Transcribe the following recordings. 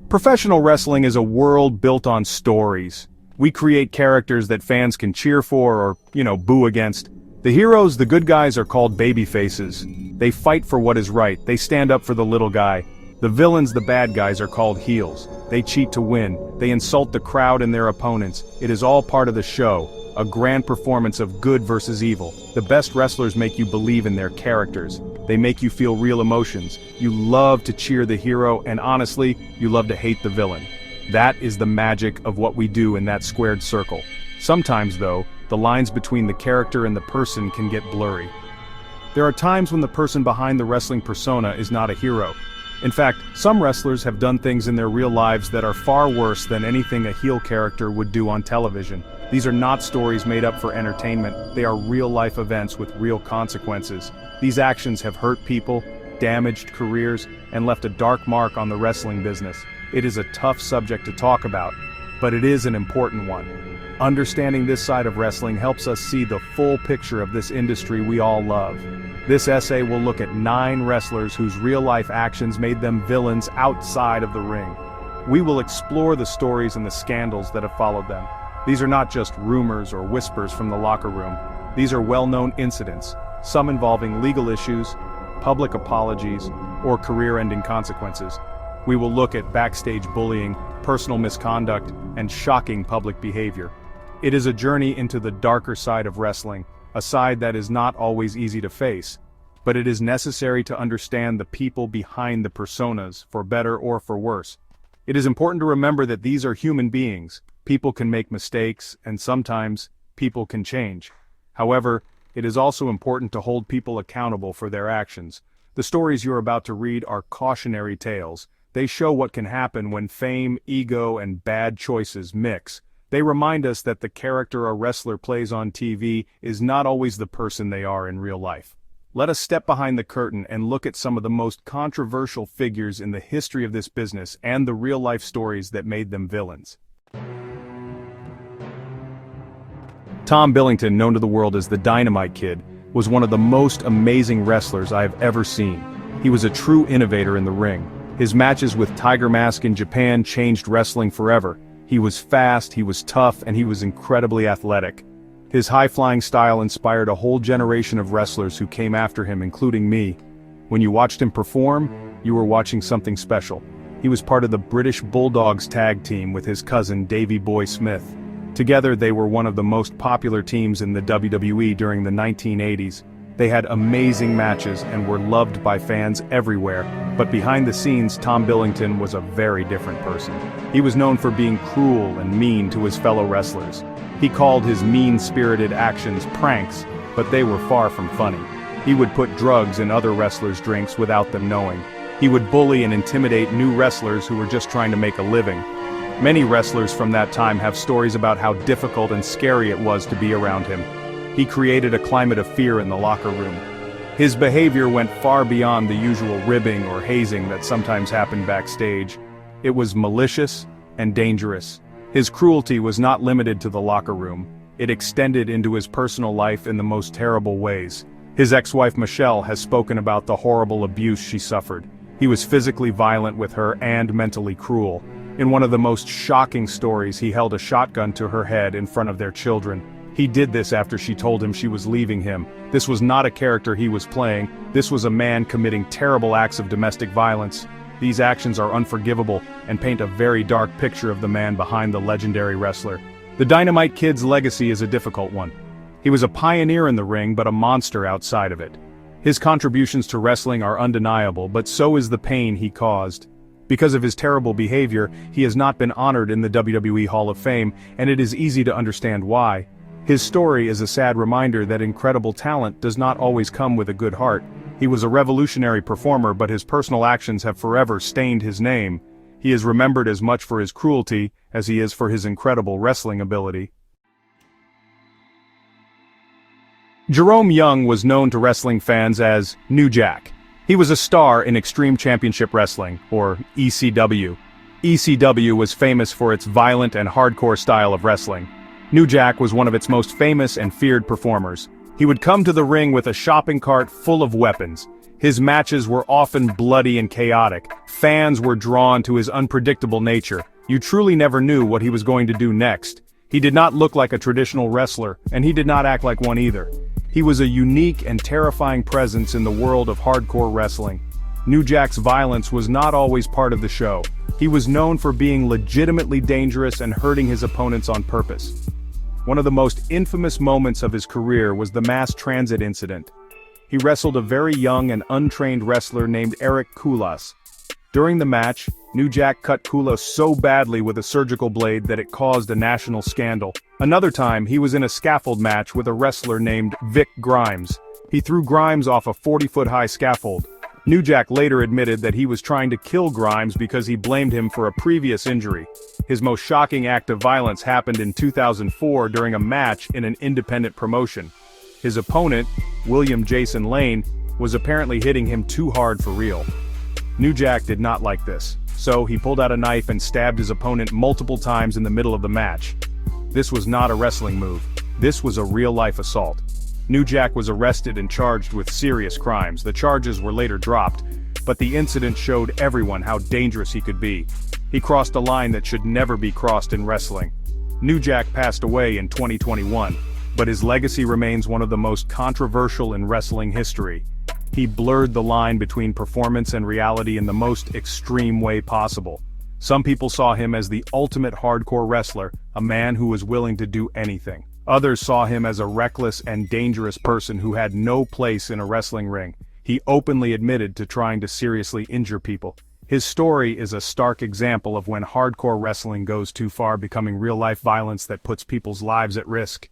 Professional wrestling is a world built on stories. We create characters that fans can cheer for or, boo against. The heroes, the good guys, are called baby faces. They fight for what is right, they stand up for the little guy. The villains, the bad guys, are called heels. They cheat to win, they insult the crowd and their opponents. It is all part of the show, a grand performance of good versus evil. The best wrestlers make you believe in their characters. They make you feel real emotions. You love to cheer the hero, and honestly, you love to hate the villain. That is the magic of what we do in that squared circle. Sometimes, though, the lines between the character and the person can get blurry. There are times when the person behind the wrestling persona is not a hero. In fact, some wrestlers have done things in their real lives that are far worse than anything a heel character would do on television. These are not stories made up for entertainment, they are real-life events with real consequences. These actions have hurt people, damaged careers, and left a dark mark on the wrestling business. It is a tough subject to talk about, but it is an important one. Understanding this side of wrestling helps us see the full picture of this industry we all love. This essay will look at 9 wrestlers whose real-life actions made them villains outside of the ring. We will explore the stories and the scandals that have followed them. These are not just rumors or whispers from the locker room. These are well-known incidents, some involving legal issues, public apologies, or career-ending consequences. We will look at backstage bullying, personal misconduct, and shocking public behavior. It is a journey into the darker side of wrestling, a side that is not always easy to face, but it is necessary to understand the people behind the personas, for better or for worse. It is important to remember that these are human beings. People can make mistakes, and sometimes, people can change. However, it is also important to hold people accountable for their actions. The stories you're about to read are cautionary tales. They show what can happen when fame, ego, and bad choices mix. They remind us that the character a wrestler plays on TV is not always the person they are in real life. Let us step behind the curtain and look at some of the most controversial figures in the history of this business and the real-life stories that made them villains. Tom Billington, known to the world as the Dynamite Kid, was one of the most amazing wrestlers I have ever seen. He was a true innovator in the ring. His matches with Tiger Mask in Japan changed wrestling forever. He was fast, he was tough, and he was incredibly athletic. His high-flying style inspired a whole generation of wrestlers who came after him, including me. When you watched him perform, you were watching something special. He was part of the British Bulldogs tag team with his cousin Davey Boy Smith. Together they were one of the most popular teams in the WWE during the 1980s. They had amazing matches and were loved by fans everywhere, but behind the scenes Tom Billington was a very different person. He was known for being cruel and mean to his fellow wrestlers. He called his mean-spirited actions pranks, but they were far from funny. He would put drugs in other wrestlers' drinks without them knowing. He would bully and intimidate new wrestlers who were just trying to make a living. Many wrestlers from that time have stories about how difficult and scary it was to be around him. He created a climate of fear in the locker room. His behavior went far beyond the usual ribbing or hazing that sometimes happened backstage. It was malicious and dangerous. His cruelty was not limited to the locker room. It extended into his personal life in the most terrible ways. His ex-wife Michelle has spoken about the horrible abuse she suffered. He was physically violent with her and mentally cruel. In one of the most shocking stories, he held a shotgun to her head in front of their children. He did this after she told him she was leaving him. This was not a character he was playing. This was a man committing terrible acts of domestic violence. These actions are unforgivable and paint a very dark picture of the man behind the legendary wrestler. The Dynamite Kid's legacy is a difficult one. He was a pioneer in the ring, but a monster outside of it. His contributions to wrestling are undeniable, but so is the pain he caused. Because of his terrible behavior, he has not been honored in the WWE Hall of Fame, and it is easy to understand why. His story is a sad reminder that incredible talent does not always come with a good heart. He was a revolutionary performer, but his personal actions have forever stained his name. He is remembered as much for his cruelty as he is for his incredible wrestling ability. Jerome Young was known to wrestling fans as New Jack. He was a star in Extreme Championship Wrestling, or ECW. ECW was famous for its violent and hardcore style of wrestling. New Jack was one of its most famous and feared performers. He would come to the ring with a shopping cart full of weapons. His matches were often bloody and chaotic. Fans were drawn to his unpredictable nature. You truly never knew what he was going to do next. He did not look like a traditional wrestler, and he did not act like one either. He was a unique and terrifying presence in the world of hardcore wrestling. New Jack's violence was not always part of the show. He was known for being legitimately dangerous and hurting his opponents on purpose. One of the most infamous moments of his career was the mass transit incident. He wrestled a very young and untrained wrestler named Eric Koulas. During the match, New Jack cut Koulas so badly with a surgical blade that it caused a national scandal. Another time, he was in a scaffold match with a wrestler named Vic Grimes. He threw Grimes off a 40-foot-high scaffold. New Jack later admitted that he was trying to kill Grimes because he blamed him for a previous injury. His most shocking act of violence happened in 2004 during a match in an independent promotion. His opponent, William Jason Lane, was apparently hitting him too hard for real. New Jack did not like this, so he pulled out a knife and stabbed his opponent multiple times in the middle of the match. This was not a wrestling move. This was a real-life assault. New Jack was arrested and charged with serious crimes. The charges were later dropped, but the incident showed everyone how dangerous he could be. He crossed a line that should never be crossed in wrestling. New Jack passed away in 2021, but his legacy remains one of the most controversial in wrestling history. He blurred the line between performance and reality in the most extreme way possible. Some people saw him as the ultimate hardcore wrestler, a man who was willing to do anything. Others saw him as a reckless and dangerous person who had no place in a wrestling ring. He openly admitted to trying to seriously injure people. His story is a stark example of when hardcore wrestling goes too far, becoming real-life violence that puts people's lives at risk.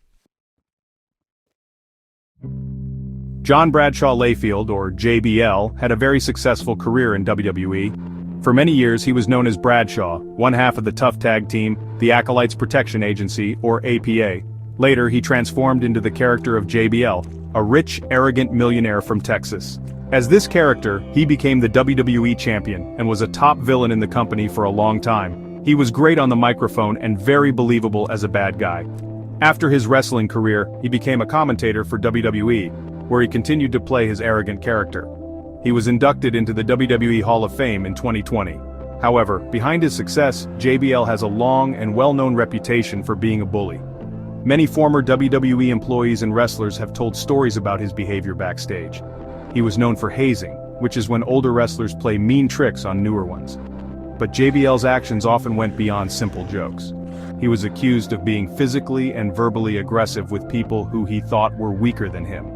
John Bradshaw Layfield, or JBL, had a very successful career in WWE. For many years he was known as Bradshaw, one half of the tough tag team, the Acolytes Protection Agency, or APA. Later he transformed into the character of JBL, a rich, arrogant millionaire from Texas. As this character, he became the WWE champion, and was a top villain in the company for a long time. He was great on the microphone and very believable as a bad guy. After his wrestling career, he became a commentator for WWE, where he continued to play his arrogant character. He was inducted into the WWE Hall of Fame in 2020. However, behind his success, JBL has a long and well-known reputation for being a bully. Many former WWE employees and wrestlers have told stories about his behavior backstage. He was known for hazing, which is when older wrestlers play mean tricks on newer ones. But JBL's actions often went beyond simple jokes. He was accused of being physically and verbally aggressive with people who he thought were weaker than him.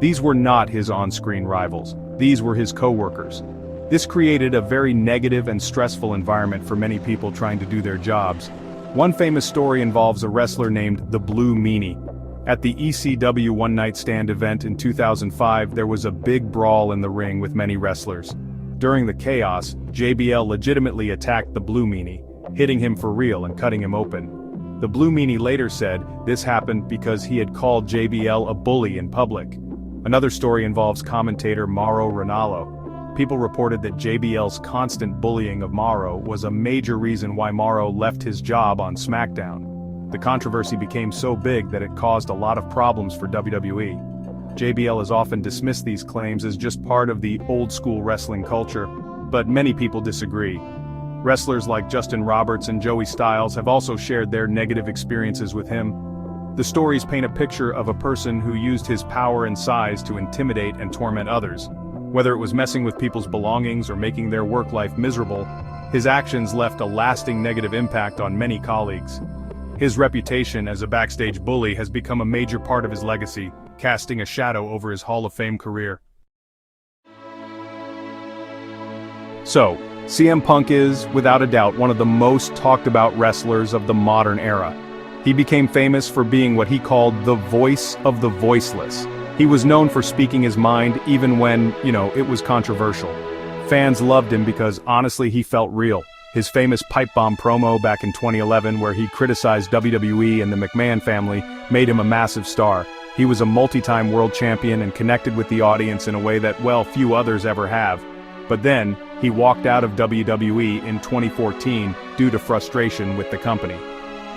These were not his on-screen rivals. These were his co-workers. This created a very negative and stressful environment for many people trying to do their jobs. One famous story involves a wrestler named the Blue Meanie. At the ECW One Night Stand event in 2005, there was a big brawl in the ring with many wrestlers. During the chaos, JBL legitimately attacked the Blue Meanie, hitting him for real and cutting him open. The Blue Meanie later said this happened because he had called JBL a bully in public. Another story involves commentator Mauro Ranallo. People reported that JBL's constant bullying of Mauro was a major reason why Mauro left his job on SmackDown. The controversy became so big that it caused a lot of problems for WWE. JBL has often dismissed these claims as just part of the old-school wrestling culture, but many people disagree. Wrestlers like Justin Roberts and Joey Styles have also shared their negative experiences with him. The stories paint a picture of a person who used his power and size to intimidate and torment others. Whether it was messing with people's belongings or making their work life miserable, his actions left a lasting negative impact on many colleagues. His reputation as a backstage bully has become a major part of his legacy, casting a shadow over his Hall of Fame career. So, CM Punk is, without a doubt, one of the most talked about wrestlers of the modern era. He became famous for being what he called the voice of the voiceless. He was known for speaking his mind even when, it was controversial. Fans loved him because, honestly, he felt real. His famous pipe bomb promo back in 2011 where he criticized WWE and the McMahon family made him a massive star. He was a multi-time world champion and connected with the audience in a way that, few others ever have. But then, he walked out of WWE in 2014 due to frustration with the company.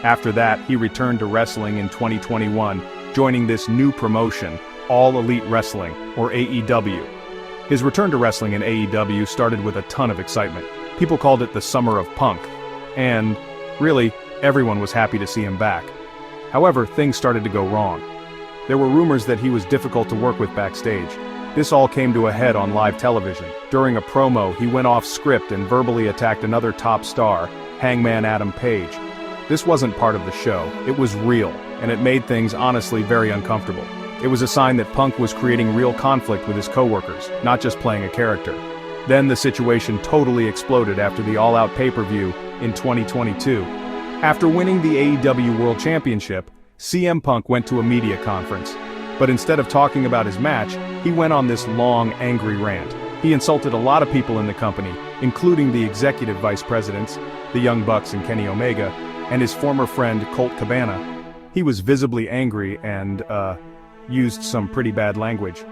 After that, he returned to wrestling in 2021, joining this new promotion, All Elite Wrestling, or AEW. His return to wrestling in AEW started with a ton of excitement. People called it the Summer of Punk. And, really, everyone was happy to see him back. However, things started to go wrong. There were rumors that he was difficult to work with backstage. This all came to a head on live television. During a promo, he went off script and verbally attacked another top star, Hangman Adam Page. This wasn't part of the show, it was real, and it made things honestly very uncomfortable. It was a sign that Punk was creating real conflict with his co-workers, not just playing a character. Then the situation totally exploded after the All Out pay-per-view in 2022. After winning the AEW World Championship, CM Punk went to a media conference. But instead of talking about his match, he went on this long, angry rant. He insulted a lot of people in the company, including the executive vice presidents, the Young Bucks and Kenny Omega, and his former friend Colt Cabana. He was visibly angry and, used some pretty bad language.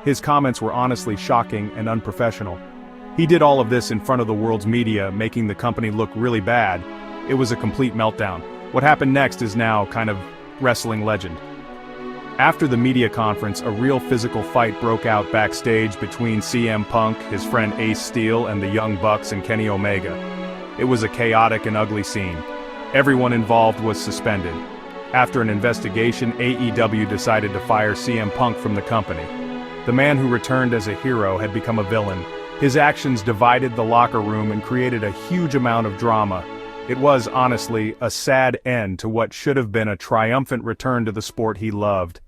His comments were honestly shocking and unprofessional. He did all of this in front of the world's media, making the company look really bad. It was a complete meltdown. What happened next is now kind of wrestling legend. After the media conference, a real physical fight broke out backstage between CM Punk, his friend Ace Steel, and the Young Bucks and Kenny Omega. It was a chaotic and ugly scene. Everyone involved was suspended. After an investigation, AEW decided to fire CM Punk from the company. The man who returned as a hero had become a villain. His actions divided the locker room and created a huge amount of drama. It was, honestly, a sad end to what should have been a triumphant return to the sport he loved.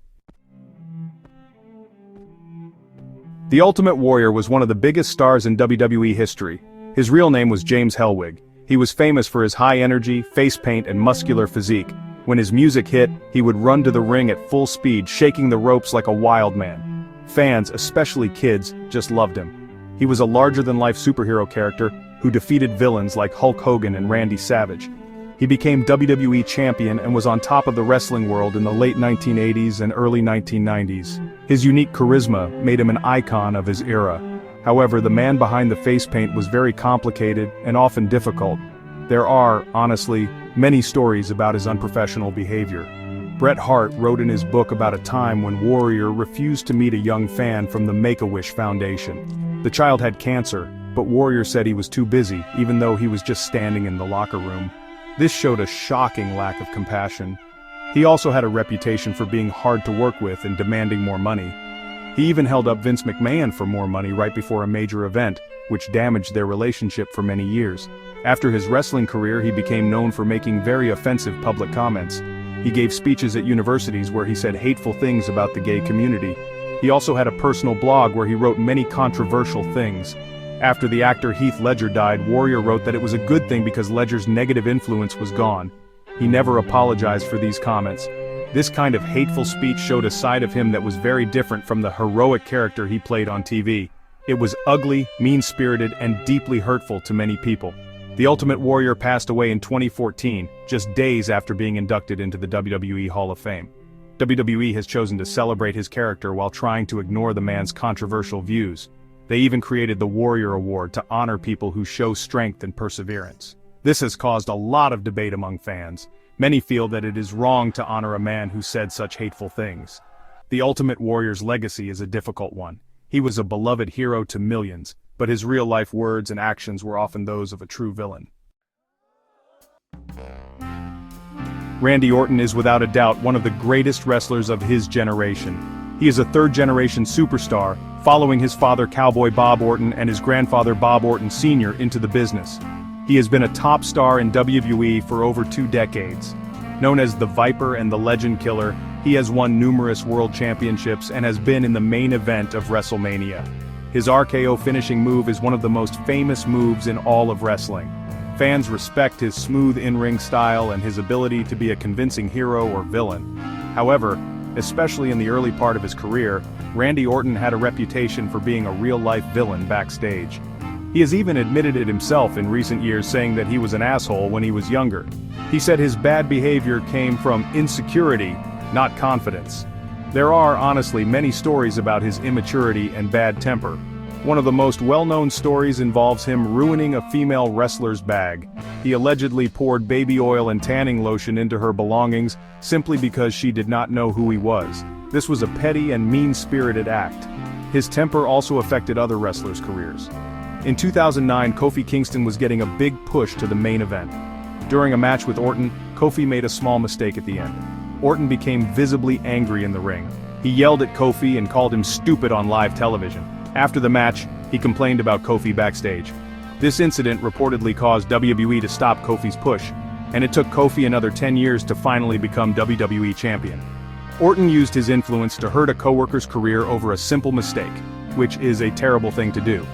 The Ultimate Warrior was one of the biggest stars in WWE history. His real name was James Hellwig. He was famous for his high energy, face paint, and muscular physique. When his music hit, he would run to the ring at full speed, shaking the ropes like a wild man. Fans, especially kids, just loved him. He was a larger-than-life superhero character who defeated villains like Hulk Hogan and Randy Savage. He became WWE champion and was on top of the wrestling world in the late 1980s and early 1990s. His unique charisma made him an icon of his era. However, the man behind the face paint was very complicated and often difficult. There are, honestly, many stories about his unprofessional behavior. Bret Hart wrote in his book about a time when Warrior refused to meet a young fan from the Make-A-Wish Foundation. The child had cancer, but Warrior said he was too busy, even though he was just standing in the locker room. This showed a shocking lack of compassion. He also had a reputation for being hard to work with and demanding more money. He even held up Vince McMahon for more money right before a major event, which damaged their relationship for many years. After his wrestling career, he became known for making very offensive public comments. He gave speeches at universities where he said hateful things about the gay community. He also had a personal blog where he wrote many controversial things. After the actor Heath Ledger died, Warrior wrote that it was a good thing because Ledger's negative influence was gone. He never apologized for these comments. This kind of hateful speech showed a side of him that was very different from the heroic character he played on TV. It was ugly, mean-spirited, and deeply hurtful to many people. The Ultimate Warrior passed away in 2014, just days after being inducted into the WWE Hall of Fame. WWE has chosen to celebrate his character while trying to ignore the man's controversial views. They even created the Warrior Award to honor people who show strength and perseverance. This has caused a lot of debate among fans. Many feel that it is wrong to honor a man who said such hateful things. The Ultimate Warrior's legacy is a difficult one. He was a beloved hero to millions, but his real-life words and actions were often those of a true villain. Randy Orton is without a doubt one of the greatest wrestlers of his generation. He is a third-generation superstar, following his father Cowboy Bob Orton and his grandfather Bob Orton Sr. into the business. He has been a top star in WWE for over 2 decades. Known as the Viper and the Legend Killer, he has won numerous world championships and has been in the main event of WrestleMania. His RKO finishing move is one of the most famous moves in all of wrestling. Fans respect his smooth in-ring style and his ability to be a convincing hero or villain. However, especially in the early part of his career, Randy Orton had a reputation for being a real-life villain backstage. He has even admitted it himself in recent years, saying that he was an asshole when he was younger. He said his bad behavior came from insecurity, not confidence. There are, honestly, many stories about his immaturity and bad temper. One of the most well-known stories involves him ruining a female wrestler's bag. He allegedly poured baby oil and tanning lotion into her belongings simply because she did not know who he was. This was a petty and mean-spirited act. his temper also affected other wrestlers' careers. In 2009, Kofi Kingston was getting a big push to the main event. During a match with Orton, Kofi made a small mistake at the end. Orton became visibly angry in the ring. He yelled at Kofi and called him stupid on live television. After the match, he complained about Kofi backstage. This incident reportedly caused WWE to stop Kofi's push, and it took Kofi another 10 years to finally become WWE champion. Orton used his influence to hurt a coworker's career over a simple mistake, which is a terrible thing to do.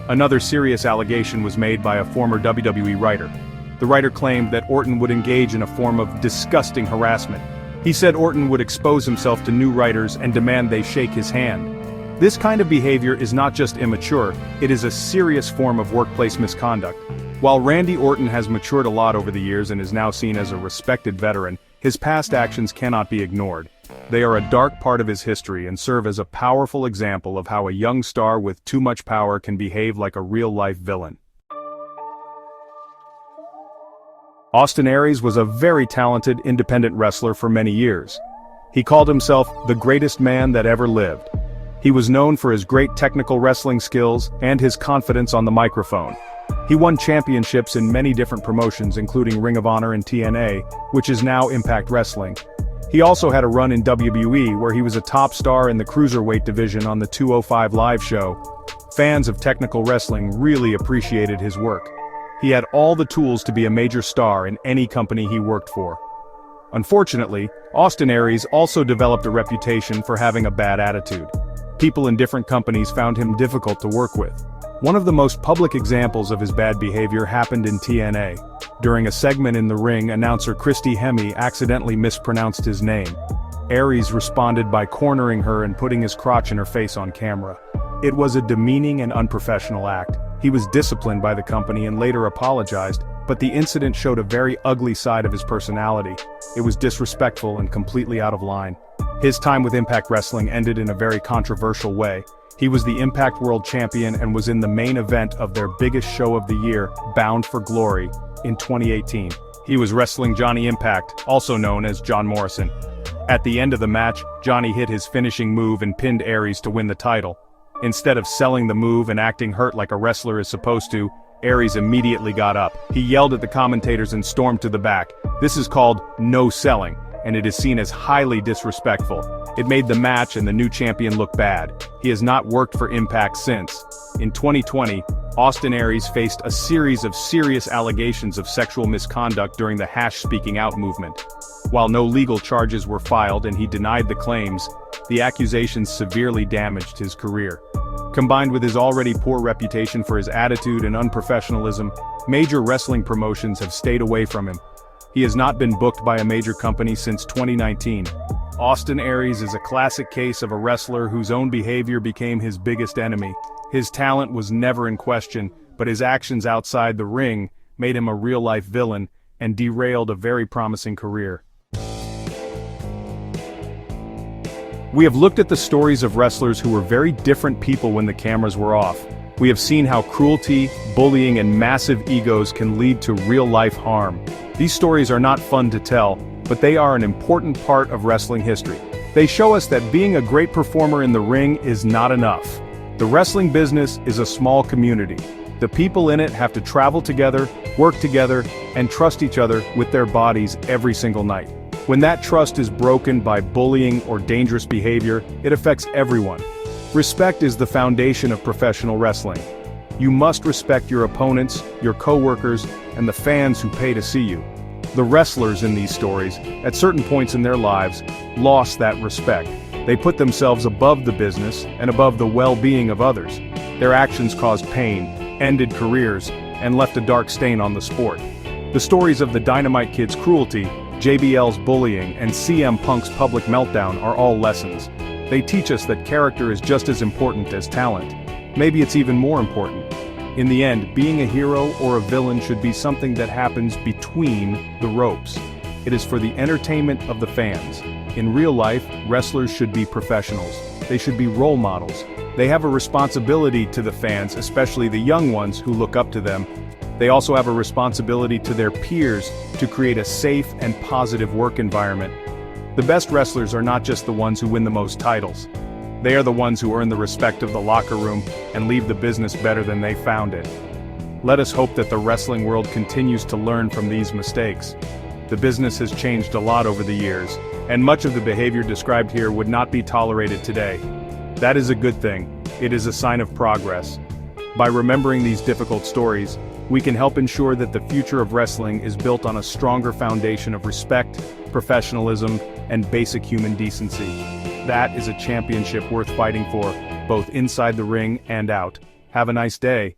Another serious allegation was made by a former WWE writer. The writer claimed that Orton would engage in a form of disgusting harassment. He said Orton would expose himself to new writers and demand they shake his hand. This kind of behavior is not just immature, it is a serious form of workplace misconduct. While Randy Orton has matured a lot over the years and is now seen as a respected veteran, his past actions cannot be ignored. They are a dark part of his history and serve as a powerful example of how a young star with too much power can behave like a real-life villain. Austin Aries was a very talented independent wrestler for many years. He called himself the greatest man that ever lived. He was known for his great technical wrestling skills and his confidence on the microphone. He won championships in many different promotions including Ring of Honor and TNA, which is now Impact Wrestling. He also had a run in WWE where he was a top star in the cruiserweight division on the 205 Live show. Fans of technical wrestling really appreciated his work. He had all the tools to be a major star in any company he worked for. Unfortunately, Austin Aries also developed a reputation for having a bad attitude. People in different companies found him difficult to work with. One of the most public examples of his bad behavior happened in TNA. During a segment in the ring, announcer Christy Hemme accidentally mispronounced his name. Aries responded by cornering her and putting his crotch in her face on camera. It was a demeaning and unprofessional act. He was disciplined by the company and later apologized, but the incident showed a very ugly side of his personality. It was disrespectful and completely out of line. His time with Impact Wrestling ended in a very controversial way. He was the Impact World Champion and was in the main event of their biggest show of the year, Bound for Glory, in 2018. He was wrestling Johnny Impact, also known as John Morrison. At the end of the match, Johnny hit his finishing move and pinned Aries to win the title. Instead of selling the move and acting hurt like a wrestler is supposed to, Aries immediately got up. He yelled at the commentators and stormed to the back. This is called no selling, and it is seen as highly disrespectful. It made the match and the new champion look bad. He has not worked for Impact since. In 2020, Austin Aries faced a series of serious allegations of sexual misconduct during the Speaking Out movement. While no legal charges were filed and he denied the claims, the accusations severely damaged his career. Combined with his already poor reputation for his attitude and unprofessionalism, major wrestling promotions have stayed away from him. He has not been booked by a major company since 2019. Austin Aries is a classic case of a wrestler whose own behavior became his biggest enemy. His talent was never in question, but his actions outside the ring made him a real-life villain and derailed a very promising career. We have looked at the stories of wrestlers who were very different people when the cameras were off. We have seen how cruelty, bullying, and massive egos can lead to real-life harm. These stories are not fun to tell, but they are an important part of wrestling history. They show us that being a great performer in the ring is not enough. The wrestling business is a small community. The people in it have to travel together, work together, and trust each other with their bodies every single night. When that trust is broken by bullying or dangerous behavior, it affects everyone. Respect is the foundation of professional wrestling. You must respect your opponents, your co-workers, and the fans who pay to see you. The wrestlers in these stories, at certain points in their lives, lost that respect. They put themselves above the business and above the well-being of others. Their actions caused pain, ended careers, and left a dark stain on the sport. The stories of the Dynamite Kid's cruelty, JBL's bullying, and CM Punk's public meltdown are all lessons. They teach us that character is just as important as talent. Maybe it's even more important. In the end, being a hero or a villain should be something that happens between the ropes. It is for the entertainment of the fans. In real life, wrestlers should be professionals. They should be role models. They have a responsibility to the fans, especially the young ones who look up to them. They also have a responsibility to their peers to create a safe and positive work environment. The best wrestlers are not just the ones who win the most titles. They are the ones who earn the respect of the locker room and leave the business better than they found it. Let us hope that the wrestling world continues to learn from these mistakes. The business has changed a lot over the years, and much of the behavior described here would not be tolerated today. That is a good thing. It is a sign of progress. By remembering these difficult stories, we can help ensure that the future of wrestling is built on a stronger foundation of respect, professionalism, and basic human decency. That is a championship worth fighting for, both inside the ring and out. Have a nice day.